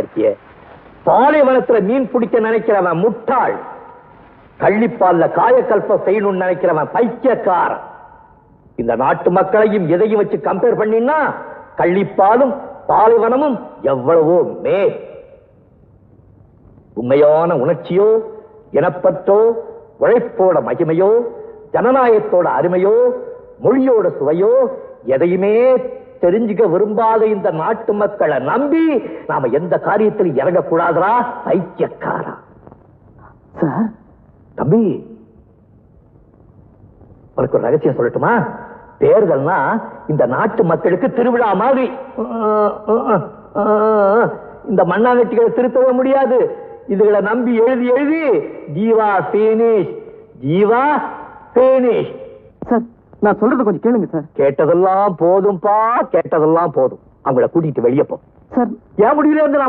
படிச்சிய. பாலைவனத்துல மீன் பிடிக்க நினைக்கிறவன் முட்டாள், கள்ளிப்பால்ல காயக்கல்பம் செய்யணும்னு நினைக்கிறவன் பைத்தியக்காரன். இந்த நாட்டு மக்களையும் எதையும் வச்சு கம்பேர் பண்ணினா கள்ளிப்பாலும் பாலைவனமும் எவ்வளவோ மேல். உண்மையான உணர்ச்சியோ, இனப்பற்றோ, உழைப்போட மகிமையோ, ஜனநாயகத்தோட அருமையோ, மொழியோட சுவையோ எதையுமே தெரிஞ்சுக்க விரும்பாத இந்த நாட்டு மக்களை நம்பி நாம எந்த காரியத்தில் இறங்கக்கூடாதா பைத்தியக்காரா. தம்பி, உனக்கு ஒரு ரகசியம் சொல்லட்டுமா? தேர்தல்னா இந்த நாட்டு மக்களுக்கு திருவிழா மாதிரி. இந்த மண்ணாங்கட்டிகளை திருத்தவே முடியாது. இதுகளை நம்பி எழுதி எழுதி Jeeva banish, Jeeva banish. Sir, நான் சொல்றது கொஞ்சம் கேளுங்க சார். கேட்டதெல்லாம் போதும்பா, கேட்டதெல்லாம் போதும். அவங்கள கூட்டிட்டு வெளியே போ. சார், ஏன் முடியல